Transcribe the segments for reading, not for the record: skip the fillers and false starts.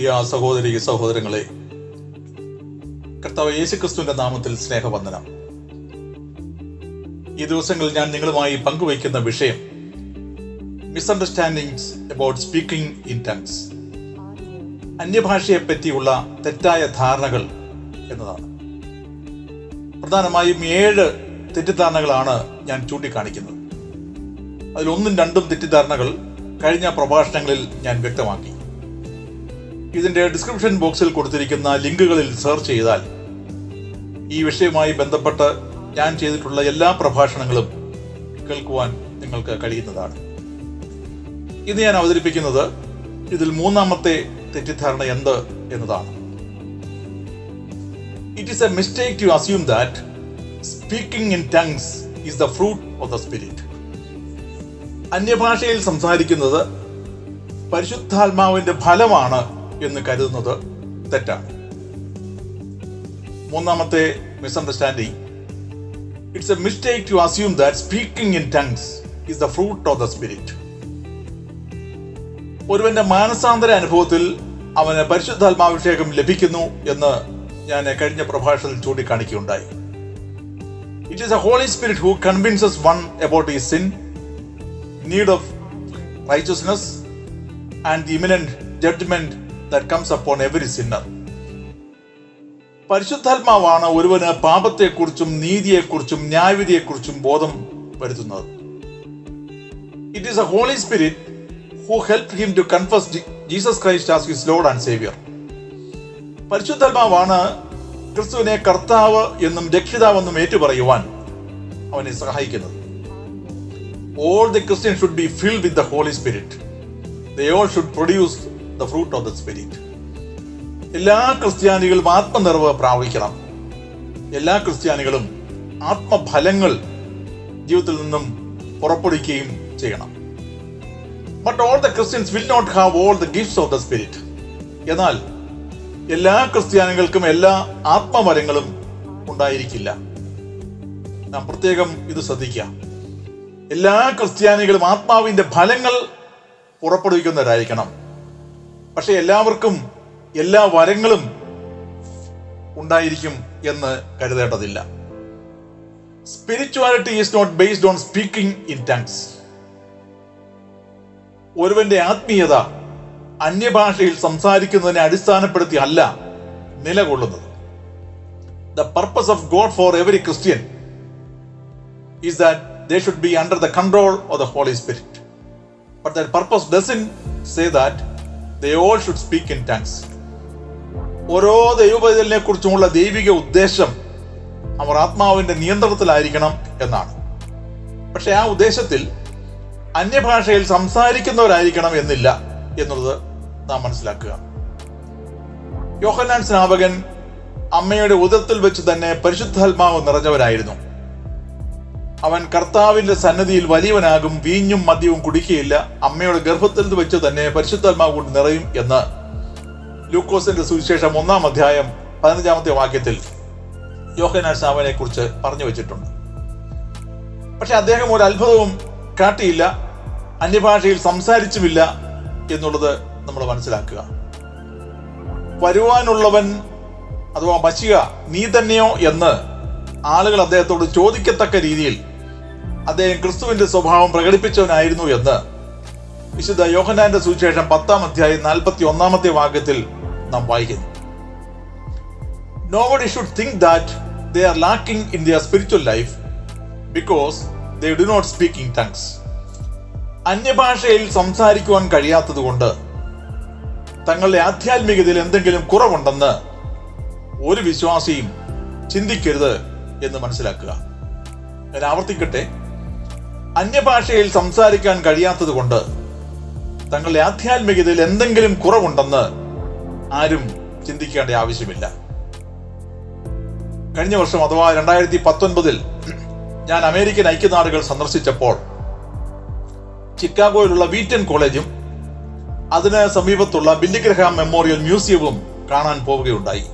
പ്രിയ സഹോദരി സഹോദരങ്ങളെ, കർത്താവ് യേശുക്രിസ്തുവിന്റെ നാമത്തിൽ സ്നേഹവന്ദനം. ഈ ദിവസങ്ങളിൽ ഞാൻ നിങ്ങളുമായി പങ്കുവയ്ക്കുന്ന വിഷയം misunderstandings about speaking in tongues, അന്യഭാഷയെ പറ്റിയുള്ള തെറ്റായ ധാരണകൾ എന്നതാണ്. പ്രധാനമായും 7 തെറ്റിദ്ധാരണകളാണ് ഞാൻ ചൂണ്ടിക്കാണിക്കുന്നത്. അതിൽ 1ഉം 2ഉം തെറ്റിദ്ധാരണകൾ കഴിഞ്ഞ പ്രഭാഷണങ്ങളിൽ ഞാൻ വ്യക്തമാക്കി. ഇതിന്റെ ഡിസ്ക്രിപ്ഷൻ ബോക്സിൽ കൊടുത്തിരിക്കുന്ന ലിങ്കുകളിൽ സെർച്ച് ചെയ്താൽ ഈ വിഷയവുമായി ബന്ധപ്പെട്ട് ഞാൻ ചെയ്തിട്ടുള്ള എല്ലാ പ്രഭാഷണങ്ങളും കേൾക്കുവാൻ നിങ്ങൾക്ക് കഴിയുന്നതാണ്. ഇന്ന് ഞാൻ അവതരിപ്പിക്കുന്നത് ഇതിൽ 3ാമത്തെ തെറ്റിദ്ധാരണ എന്ത് എന്നതാണ്. It is a mistake to assume that speaking in tongues is the fruit of the Spirit. അന്യഭാഷയിൽ സംസാരിക്കുന്നത് പരിശുദ്ധാത്മാവിന്റെ ഫലമാണ് എന്ന് കരുതുന്നത് തെറ്റാണ്. 3ാമത്തെ misunderstanding, it's a mistake to assume that speaking in tongues is the fruit of the spirit. ഒരുവന്റെ മാനസാന്തര അനുഭവത്തിൽ അവന് പരിശുദ്ധാത്മാഭിഷേകം ലഭിക്കുന്നു എന്ന് ഞാൻ കഴിഞ്ഞ പ്രഭാഷണത്തിൽ ചൂണ്ടിക്കാണിക്കുകയുണ്ടായി. It is a Holy Spirit who convinces one about his sin, need of righteousness and the imminent judgment that comes upon every sinner. പരിശുദ്ധാത്മാവാണ് ഒരുവന് പാപത്തെക്കുറിച്ചും നീതിയെക്കുറിച്ചും ന്യായവിധിയെക്കുറിച്ചും ബോധം വരുത്തുന്നത്. It is a Holy Spirit who helped him to confess Jesus Christ as his Lord and Savior. പരിശുദ്ധാത്മാവാണ് ക്രിസ്തുവിനെ കർത്താവ് എന്നും രക്ഷിതാവെന്നും ഏറ്റുപറയുവാൻ അവനെ സഹായിക്കുന്നത്. All the Christians should be filled with the Holy Spirit. They all should produce the fruit of the Spirit. എല്ലാ ക്രിസ്ത്യാനികളും ആത്മനിറവ് പ്രാപിക്കണം. എല്ലാ ക്രിസ്ത്യാനികളും ആത്മഫലങ്ങൾ ജീവിതത്തിൽ നിന്നും പുറപ്പെടുവിക്കുകയും ചെയ്യണം. But all the Christians will not have all the gifts of the Spirit. എന്നാൽ എല്ലാ ക്രിസ്ത്യാനികൾക്കും എല്ലാ ആത്മവരങ്ങളും ഉണ്ടായിരിക്കില്ല. നാം പ്രത്യേകം ഇത് ശ്രദ്ധിക്കുക. എല്ലാ ക്രിസ്ത്യാനികളും ആത്മാവിന്റെ ഫലങ്ങൾ പുറപ്പെടുവിക്കുന്നവരായിരിക്കണം. പക്ഷെ എല്ലാവർക്കും എല്ലാ വരങ്ങളും ഉണ്ടായിരിക്കും എന്ന് കരുതേണ്ടതില്ല. Spirituality is not based on speaking in tongues. ഒരുവന്റെ ആത്മീയത അന്യഭാഷയിൽ സംസാരിക്കുന്നതിനെ അടിസ്ഥാനപ്പെടുത്തി അല്ല നിലകൊള്ളുന്നത്. The purpose of God for every Christian is that they should be under the control of the Holy Spirit. But that purpose doesn't say that they all should speak in tongues. ഓരോ ദൈവപൈതലിനെ കുറിച്ചുമുള്ള ദൈവിക ഉദ്ദേശം അവർ ആത്മാവിന്റെ നിയന്ത്രണത്തിലായിരിക്കണം എന്നാണ്. പക്ഷെ ആ ഉദ്ദേശത്തിൽ അന്യഭാഷയിൽ സംസാരിക്കുന്നവരായിരിക്കണം എന്നില്ല എന്നുള്ളത് നാം മനസ്സിലാക്കുക. യോഹന്നാൻ സ്നാപകൻ അമ്മയുടെ ഉദരത്തിൽ വെച്ച് തന്നെ പരിശുദ്ധാത്മാവ് നിറഞ്ഞവരായിരുന്നു. അവൻ കർത്താവിന്റെ സന്നിധിയിൽ വലിയവനാകും, വീഞ്ഞും മദ്യവും കുടിക്കുകയില്ല, അമ്മയുടെ ഗർഭത്തിൽ വെച്ച് തന്നെ പരിശുദ്ധാത്മാവ് കൊണ്ട് നിറയും എന്ന് ലൂക്കോസിന്റെ സുവിശേഷം 1-ാം അധ്യായം 15-ാമത്തെ വാക്യത്തിൽ യോഹന്നാൻ സ്നാപകനെ കുറിച്ച് പറഞ്ഞു വെച്ചിട്ടുണ്ട്. പക്ഷെ അദ്ദേഹം ഒരു അത്ഭുതവും കാട്ടിയില്ല, അന്യഭാഷയിൽ സംസാരിച്ചുമില്ല എന്നുള്ളത് നമ്മൾ മനസ്സിലാക്കുക. വരുവാനുള്ളവൻ അഥവാ മശിഹ നീ തന്നെയോ എന്ന് ആളുകൾ അദ്ദേഹത്തോട് ചോദിക്കത്തക്ക രീതിയിൽ അദ്ദേഹം ക്രിസ്തുവിന്റെ സ്വഭാവം പ്രകടിപ്പിച്ചവനായിരുന്നു എന്ന് വിശുദ്ധ യോഹന്നാന്റെ സുവിശേഷം 10-ാം അധ്യായം 41-ാമത്തെ വാക്യത്തിൽ നാം വായിക്കുന്നു. Nobody should think that they are lacking in their spiritual life because they do not speak in tongues. അന്യഭാഷയിൽ സംസാരിക്കുവാൻ കഴിയാത്തത് കൊണ്ട് തങ്ങളുടെ ആധ്യാത്മികതയിൽ എന്തെങ്കിലും കുറവുണ്ടെന്ന് ഒരു വിശ്വാസിയും ചിന്തിക്കരുത് എന്ന് മനസ്സിലാക്കുക. ഞാൻ ആവർത്തിക്കട്ടെ, അന്യഭാഷയിൽ സംസാരിക്കാൻ കഴിയാത്തത് കൊണ്ട് തങ്ങളുടെ ആധ്യാത്മികതയിൽ എന്തെങ്കിലും കുറവുണ്ടെന്ന് ആരും ചിന്തിക്കേണ്ട ആവശ്യമില്ല. കഴിഞ്ഞ വർഷം അഥവാ 2019 ഞാൻ അമേരിക്കൻ ഐക്യനാടുകൾ സന്ദർശിച്ചപ്പോൾ ചിക്കാഗോയിലുള്ള വീറ്റൻ കോളേജും അതിന് സമീപത്തുള്ള ബില്ലി ഗ്രഹാം മെമ്മോറിയൽ മ്യൂസിയവും കാണാൻ പോവുകയുണ്ടായി.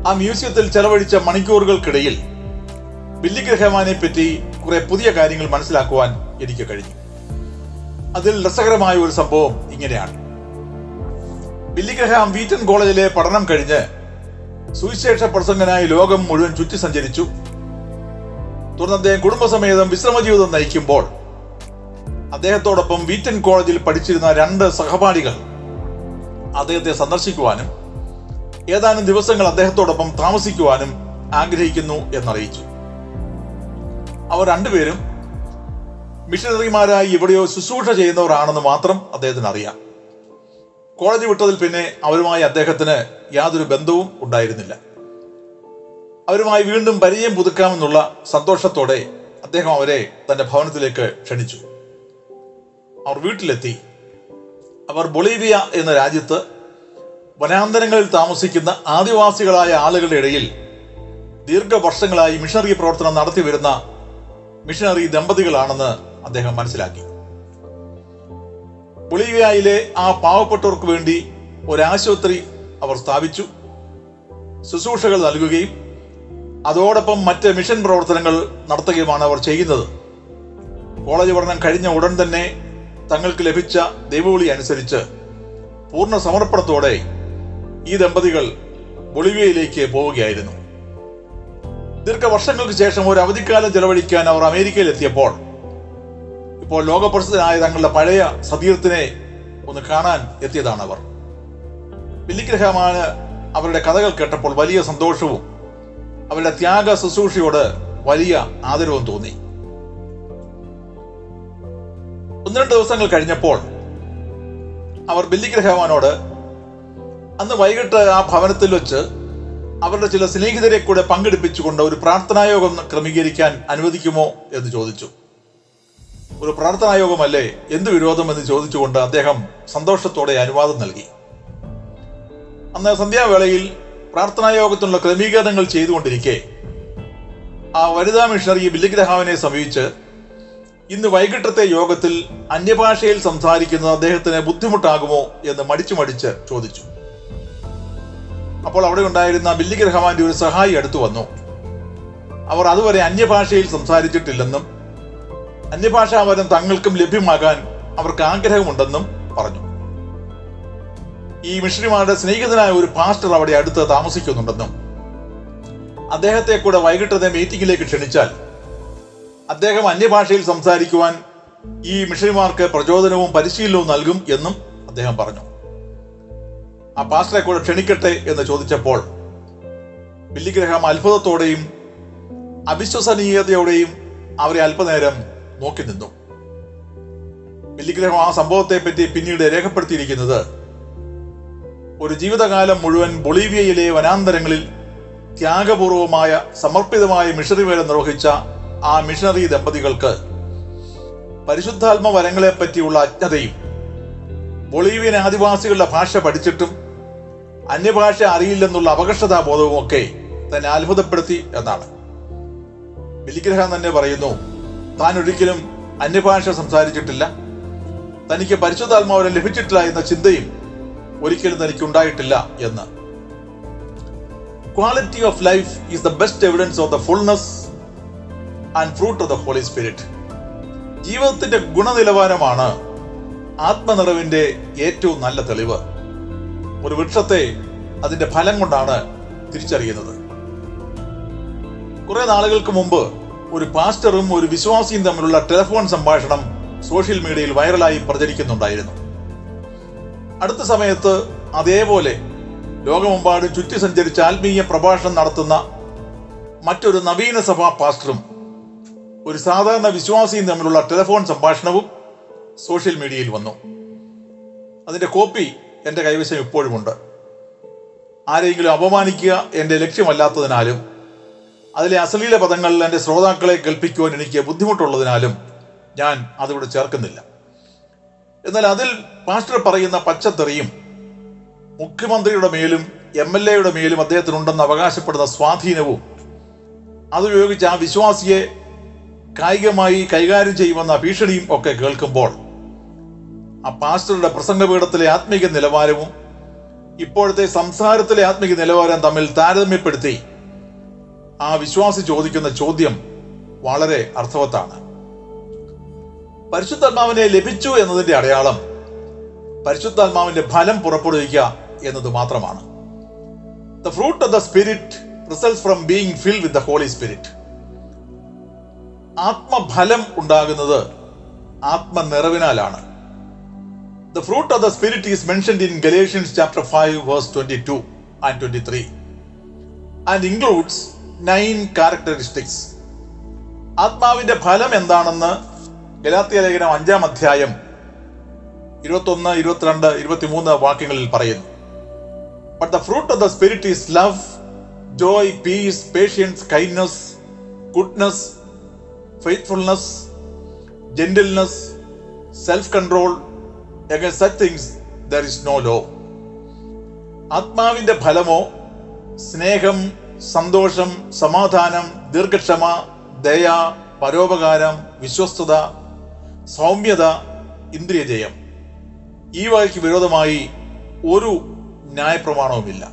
ആ മ്യൂസിയത്തിൽ ചെലവഴിച്ച മണിക്കൂറുകൾക്കിടയിൽ ബില്ലി ഗ്രഹാമിനെ പറ്റി കുറെ പുതിയ കാര്യങ്ങൾ മനസ്സിലാക്കുവാൻ എനിക്ക് കഴിഞ്ഞു. അതിൽ രസകരമായ ഒരു സംഭവം ഇങ്ങനെയാണ്. ബില്ലി ഗ്രഹാം വീറ്റൺ കോളേജിലെ പഠനം കഴിഞ്ഞ് സുവിശേഷ പ്രസംഗനായി ലോകം മുഴുവൻ ചുറ്റി സഞ്ചരിച്ചു. തുടർന്ന് അദ്ദേഹം കുടുംബസമേതം വിശ്രമജീവിതം നയിക്കുമ്പോൾ അദ്ദേഹത്തോടൊപ്പം വീറ്റൺ കോളേജിൽ പഠിച്ചിരുന്ന 2 സഹപാഠികൾ അദ്ദേഹത്തെ സന്ദർശിക്കുവാനും ഏതാനും ദിവസങ്ങൾ അദ്ദേഹത്തോടൊപ്പം താമസിക്കുവാനും ആഗ്രഹിക്കുന്നു എന്നറിയിച്ചു. അവർ 2 പേരും മിഷനറിമാരായി എവിടെയോ ശുശ്രൂഷ ചെയ്യുന്നവരാണെന്ന് മാത്രം അദ്ദേഹത്തിന് അറിയാം. കോളേജ് വിട്ടതിൽ പിന്നെ അവരുമായി അദ്ദേഹത്തിന് യാതൊരു ബന്ധവും ഉണ്ടായിരുന്നില്ല. അവരുമായി വീണ്ടും പരിചയം പുതുക്കാമെന്നുള്ള സന്തോഷത്തോടെ അദ്ദേഹം അവരെ തന്റെ ഭവനത്തിലേക്ക് ക്ഷണിച്ചു. അവർ വീട്ടിലെത്തി. അവർ ബൊളീവിയ എന്ന രാജ്യത്ത് വനാന്തരങ്ങളിൽ താമസിക്കുന്ന ആദിവാസികളായ ആളുകളുടെ ഇടയിൽ ദീർഘവർഷങ്ങളായി മിഷണറി പ്രവർത്തനം നടത്തി വരുന്ന മിഷണറി ദമ്പതികളാണെന്ന് അദ്ദേഹം മനസ്സിലാക്കി. ബൊളീവിയയിലെ ആ പാവപ്പെട്ടവർക്ക് വേണ്ടി ഒരാശുപത്രി അവർ സ്ഥാപിച്ചു. ശുശ്രൂഷകൾ നൽകുകയും അതോടൊപ്പം മറ്റ് മിഷൻ പ്രവർത്തനങ്ങൾ നടത്തുകയുമാണ് അവർ ചെയ്യുന്നത്. കോളേജ് പഠനം കഴിഞ്ഞ ഉടൻ തന്നെ തങ്ങൾക്ക് ലഭിച്ച ദൈവവിളി അനുസരിച്ച് പൂർണ്ണ സമർപ്പണത്തോടെ ഈ ദമ്പതികൾ ബൊളീവിയയിലേക്ക് പോവുകയായിരുന്നു. ദീർഘവർഷങ്ങൾക്ക് ശേഷം ഒരു അവധിക്കാലം ചെലവഴിക്കാൻ അവർ അമേരിക്കയിൽ എത്തിയപ്പോൾ ഇപ്പോൾ ലോകപ്രസിദ്ധനായ തങ്ങളുടെ പഴയ സതീർത്ഥനെ ഒന്ന് കാണാൻ എത്തിയതാണ് അവർ. ബില്ലി ഗ്രഹാമാണ് അവരുടെ കഥകൾ കേട്ടപ്പോൾ വലിയ സന്തോഷവും അവരുടെ ത്യാഗ ശുശ്രൂഷയോട് വലിയ ആദരവും തോന്നി. 1-2 ദിവസങ്ങൾ കഴിഞ്ഞപ്പോൾ അവർ ബില്ലി ഗ്രഹാമിനോട് അന്ന് വൈകിട്ട് ആ ഭവനത്തിൽ വെച്ച് അവരുടെ ചില സ്നേഹിതരെ കൂടെ പങ്കെടുപ്പിച്ചുകൊണ്ട് ഒരു പ്രാർത്ഥനായോഗം ക്രമീകരിക്കാൻ അനുവദിക്കുമോ എന്ന് ചോദിച്ചു. ഒരു പ്രാർത്ഥനായോഗമല്ലേ, എന്ത് വിരോധം എന്ന് ചോദിച്ചുകൊണ്ട് അദ്ദേഹം സന്തോഷത്തോടെ അനുവാദം നൽകി. അന്ന് സന്ധ്യാവേളയിൽ പ്രാർത്ഥനായോഗത്തിനുള്ള ക്രമീകരണങ്ങൾ ചെയ്തുകൊണ്ടിരിക്കെ ആ വനിതാ മിഷണറി ബില്ലി ഗ്രഹാമിനെ സമീപിച്ച് ഇന്ന് വൈകിട്ടത്തെ യോഗത്തിൽ അന്യഭാഷയിൽ സംസാരിക്കുന്നത് അദ്ദേഹത്തിന് ബുദ്ധിമുട്ടാകുമോ എന്ന് മടിച്ച് ചോദിച്ചു. അപ്പോൾ അവിടെ ഉണ്ടായിരുന്ന ബില്ലി ഗ്രഹാമിന്റെ ഒരു സഹായി അടുത്തു വന്നു. അവർ അതുവരെ അന്യഭാഷയിൽ സംസാരിച്ചിട്ടില്ലെന്നും അന്യഭാഷാവരം തങ്ങൾക്കും ലഭ്യമാകാൻ അവർക്ക് ആഗ്രഹമുണ്ടെന്നും പറഞ്ഞു. ഈ മിഷണറിമാരുടെ സ്നേഹിതനായ ഒരു പാസ്റ്റർ അവിടെ അടുത്ത് താമസിക്കുന്നുണ്ടെന്നും അദ്ദേഹത്തെ കൂടെ വൈകിട്ടത്തെ മീറ്റിംഗിലേക്ക് ക്ഷണിച്ചാൽ അദ്ദേഹം അന്യഭാഷയിൽ സംസാരിക്കുവാൻ ഈ മിഷണറിമാർക്ക് പ്രചോദനവും പരിശീലനവും നൽകും എന്നും അദ്ദേഹം പറഞ്ഞു. ആ പാസ്റ്ററെ കൂടെ ക്ഷണിക്കട്ടെ എന്ന് ചോദിച്ചപ്പോൾ ബില്ലി ഗ്രഹാം അത്ഭുതത്തോടെയും അവിശ്വസനീയതയോടെയും അവരെ അല്പനേരം നോക്കി നിന്നു. ബില്ലി ഗ്രഹാം ആ സംഭവത്തെ പറ്റി പിന്നീട് രേഖപ്പെടുത്തിയിരിക്കുന്നത് ഒരു ജീവിതകാലം മുഴുവൻ ബൊളീവിയയിലെ വനാന്തരങ്ങളിൽ ത്യാഗപൂർവമായ സമർപ്പിതമായ മിഷണറി വേല നിർവഹിച്ച ആ മിഷണറി ദമ്പതികൾക്ക് പരിശുദ്ധാത്മ വരങ്ങളെ പറ്റിയുള്ള അജ്ഞതയും ബൊളീവിയൻ ആദിവാസികളുടെ ഭാഷ പഠിച്ചിട്ടും അന്യഭാഷ അറിയില്ലെന്നുള്ള അപകർഷതാബോധവും ഒക്കെ തന്നെ അത്ഭുതപ്പെടുത്തി എന്നാണ്. ബില്ലി ഗ്രഹാം തന്നെ പറയുന്നു, താൻ ഒരിക്കലും അന്യഭാഷ സംസാരിച്ചിട്ടില്ല, തനിക്ക് പരിശുദ്ധാത്മാവരം ലഭിച്ചിട്ടില്ല എന്ന ചിന്തയും ഒരിക്കലും തനിക്ക് ഉണ്ടായിട്ടില്ല എന്ന്. Quality of life is the best evidence of the fullness and fruit of the holy spirit. ജീവിതത്തിന്റെ ഗുണനിലവാരമാണ് ആത്മനിറവിന്റെ ഏറ്റവും നല്ല തെളിവ്. ഒരു വൃക്ഷത്തെ അതിന്റെ ഫലം കൊണ്ടാണ് തിരിച്ചറിയുന്നത്. കുറെ നാളുകൾക്ക് മുമ്പ് ഒരു പാസ്റ്ററും ഒരു വിശ്വാസിയും തമ്മിലുള്ള ടെലിഫോൺ സംഭാഷണം സോഷ്യൽ മീഡിയയിൽ വൈറലായി പ്രചരിക്കുന്നുണ്ടായിരുന്നു. അടുത്ത സമയത്ത് അതേപോലെ ലോകമെമ്പാടും ചുറ്റി സഞ്ചരിച്ച് ആത്മീയ പ്രഭാഷണം നടത്തുന്ന മറ്റൊരു നവീന സഭാ പാസ്റ്ററും ഒരു സാധാരണ വിശ്വാസിയും തമ്മിലുള്ള ടെലിഫോൺ സംഭാഷണവും സോഷ്യൽ മീഡിയയിൽ വന്നു. അതിന്റെ കോപ്പി എൻ്റെ കൈവശം ഇപ്പോഴുമുണ്ട്. ആരെങ്കിലും അപമാനിക്കുക എൻ്റെ ലക്ഷ്യമല്ലാത്തതിനാലും അതിലെ അശ്ലീല പദങ്ങൾ എൻ്റെ ശ്രോതാക്കളെ കേൾപ്പിക്കുവാൻ എനിക്ക് ബുദ്ധിമുട്ടുള്ളതിനാലും ഞാൻ അതിവിടെ ചേർക്കുന്നില്ല. എന്നാൽ അതിൽ പാസ്റ്റർ പറയുന്ന പച്ചത്തെറിയും മുഖ്യമന്ത്രിയുടെ മേലും MLA മേലും അദ്ദേഹത്തിനുണ്ടെന്ന് അവകാശപ്പെടുന്ന സ്വാധീനവും അതുപയോഗിച്ച് ആ വിശ്വാസിയെ കായികമായി കൈകാര്യം ചെയ്യുമെന്ന ഭീഷണിയും ഒക്കെ കേൾക്കുമ്പോൾ ആ പാസ്റ്ററുടെ പ്രസംഗപീഠത്തിലെ ആത്മീക നിലവാരവും ഇപ്പോഴത്തെ സംസാരത്തിലെ ആത്മീക നിലവാരം തമ്മിൽ താരതമ്യപ്പെടുത്തി ആ വിശ്വാസി ചോദിക്കുന്ന ചോദ്യം വളരെ അർത്ഥവത്താണ്. പരിശുദ്ധാത്മാവിനെ ലഭിച്ചു എന്നതിന്റെ അടയാളം പരിശുദ്ധാത്മാവിന്റെ ഫലം പുറപ്പെടുവിക്കുക എന്നത് മാത്രമാണ്. The fruit of the Spirit results from being filled with the Holy Spirit. ആത്മഫലം ഉണ്ടാകുന്നത് ആത്മനിറവിനാലാണ്. The fruit of the Spirit is mentioned in Galatians chapter 5 verse 22 and 23 and includes 9 characteristics. ആത്മാവിന്റെ ഫലം എന്താണെന്ന് ഗലാത്യ ലേഖനം 5-ാം അധ്യായം 21, 22, 23 വാക്യങ്ങളിൽ പറയുന്നു. But the fruit of the Spirit is love, joy, peace, patience, kindness, goodness, faithfulness, gentleness, self-control. Against such things there is no law. ആത്മാവിന്റെ ഫലമോ സ്നേഹം, സന്തോഷം, സമാധാനം, ദീർഘക്ഷമ, ദയ, പരോപകാരം, വിശ്വസ്തത, സൗമ്യത, ഇന്ദ്രിയജയം. ഈ വകയ്ക്ക് വിരോധമായി ഒരു ന്യായപ്രമാണവുമില്ല.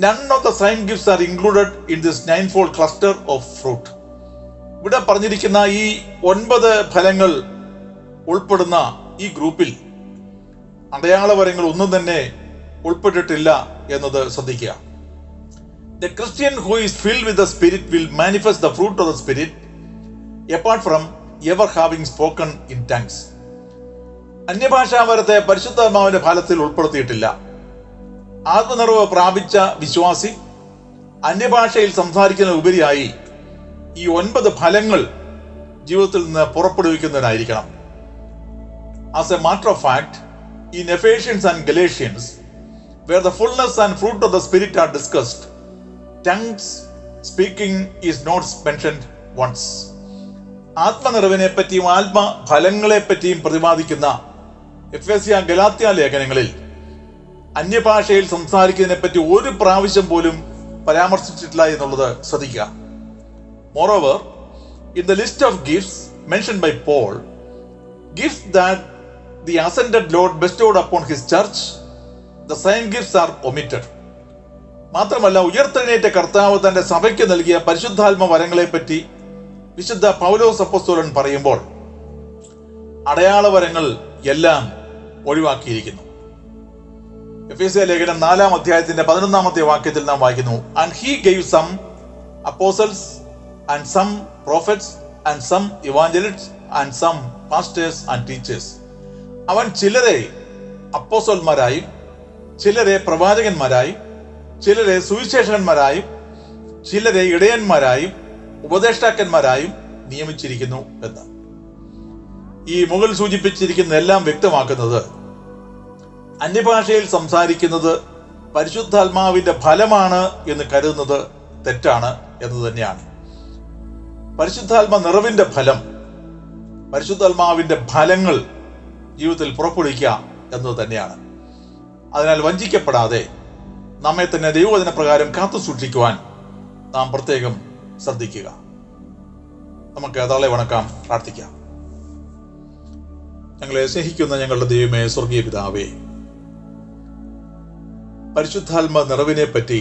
None of the same gifts are included in this ninefold cluster of fruit. ഇവിടെ പറഞ്ഞിരിക്കുന്ന ഈ 9 ഫലങ്ങൾ ഉൾപ്പെടുന്ന ഈ ഗ്രൂപ്പിൽ അടയാളവരങ്ങൾ ഒന്നും തന്നെ ഉൾപ്പെട്ടിട്ടില്ല എന്നത് ശ്രദ്ധിക്കുക. The Christian who is filled with the Spirit will manifest the fruit of the Spirit apart from ever having spoken in tongues. അന്യഭാഷാവരത്തെ പരിശുദ്ധാത്മാവിന്റെ ഫലത്തിൽ ഉൾപ്പെടുത്തിയിട്ടില്ല. ആത്മനിറവ് പ്രാപിച്ച വിശ്വാസി അന്യഭാഷയിൽ സംസാരിക്കുന്നതിന് ഉപരിയായി ഈ 9 ഫലങ്ങൾ ജീവിതത്തിൽ നിന്ന് പുറപ്പെടുവിക്കുന്നതിനായിരിക്കണം. As a matter of fact, in Ephesians and Galatians, where the fullness and fruit of the Spirit are discussed, tongues speaking is not mentioned once. ആത്മനിറവിനെ പറ്റിയും ആത്മഫലങ്ങളെ പറ്റിയും പ്രതിപാദിക്കുന്ന എഫേസ്യ ഗലാത്യ ലേഖനങ്ങളിൽ അന്യഭാഷയിൽ സംസാരിക്കുന്നതിനെ പറ്റി ഒരു പ്രാവശ്യം പോലും പരാമർശിച്ചിട്ടില്ല എന്നുള്ളത് ശ്രദ്ധിക്കുക. Moreover, in the list of gifts mentioned by Paul, gifts that the ascended Lord bestowed upon his church, the same gifts are omitted. മാത്രമല്ല, ഉയർത്തെഴുന്നേറ്റ കർത്താവ് തന്റെ സഭയ്ക്ക് നൽകിയ പരിശുദ്ധാത്മ വരങ്ങളെ പറ്റി വിശുദ്ധ പൗലോസ് അപ്പോസ്തലൻ പറയുമ്പോൾ അടയാള വരങ്ങൾ എല്ലാം ഒഴിവാക്കിയിരിക്കുന്നു. എഫേസ്യ ലേഖനം 4-ാം അധ്യായത്തിന്റെ 11-ാമത്തെ വാക്യത്തിൽ നാം വായിക്കുന്നു, and he gave some apostles and some prophets and some evangelists and some pastors and teachers. അവൻ ചിലരെ അപ്പോസ്തലന്മാരായും ചിലരെ പ്രവാചകന്മാരായും ചിലരെ സുവിശേഷകന്മാരായും ചിലരെ ഇടയന്മാരായും ഉപദേഷ്ടാക്കന്മാരായും നിയമിച്ചിരിക്കുന്നു എന്ന്. ഈ മുകളിൽ സൂചിപ്പിച്ചിരിക്കുന്ന എല്ലാം വ്യക്തമാക്കുന്നത് അന്യഭാഷയിൽ സംസാരിക്കുന്നത് പരിശുദ്ധാത്മാവിന്റെ ഫലമാണ് എന്ന് കരുതുന്നത് തെറ്റാണ് എന്ന് തന്നെയാണ്. പരിശുദ്ധാത്മ നിറവിന്റെ ഫലം, പരിശുദ്ധാത്മാവിന്റെ ഫലങ്ങൾ ജീവിതത്തിൽ പുറപ്പെടുവിക്കുക എന്നത് തന്നെയാണ്. അതിനാൽ വഞ്ചിക്കപ്പെടാതെ നമ്മെ തന്നെ ദൈവവചന പ്രകാരം കാത്തു സൂക്ഷിക്കുവാൻ നാം പ്രത്യേകം ശ്രദ്ധിക്കുക. നമുക്ക് തള്ളെ വണക്കാം, പ്രാർത്ഥിക്കാം. ഞങ്ങളെ സ്നേഹിക്കുന്ന ഞങ്ങളുടെ ദൈവമേ, സ്വർഗീയ പിതാവേ, പരിശുദ്ധാത്മ നിറവിനെ പറ്റി,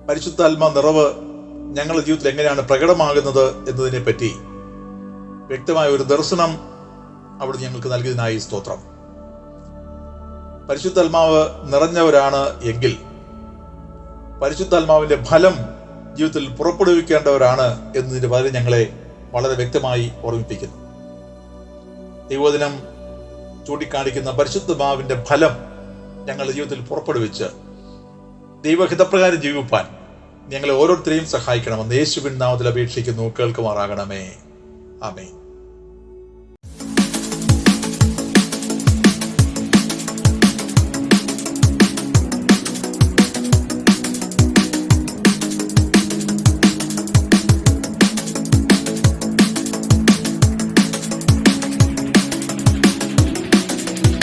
പരിശുദ്ധാത്മ നിറവ് ഞങ്ങളുടെ ജീവിതത്തിൽ എങ്ങനെയാണ് പ്രകടമാകുന്നത് എന്നതിനെ പറ്റി വ്യക്തമായ ഒരു ദർശനം അവിടെ ഞങ്ങൾക്ക് നൽകിയതിനായി സ്തോത്രം. പരിശുദ്ധാത്മാവ് നിറഞ്ഞവരാണ് എങ്കിൽ പരിശുദ്ധാത്മാവിന്റെ ഫലം ജീവിതത്തിൽ പുറപ്പെടുവിക്കേണ്ടവരാണ് എന്നതിന്റെ പകരം ഞങ്ങളെ വളരെ വ്യക്തമായി ഓർമ്മിപ്പിക്കുന്നു. ദൈവവചനം ചൂണ്ടിക്കാണിക്കുന്ന പരിശുദ്ധാത്മാവിന്റെ ഫലം ഞങ്ങളുടെ ജീവിതത്തിൽ പുറപ്പെടുവിച്ച് ദൈവഹിതപ്രകാരം ജീവിപ്പാൻ ഞങ്ങളെ ഓരോരുത്തരെയും സഹായിക്കണമെന്ന് യേശുവിൻ നാമത്തിൽ അപേക്ഷിക്കുന്നു. കേൾക്കുമാറാകണമേ. ആമേൻ.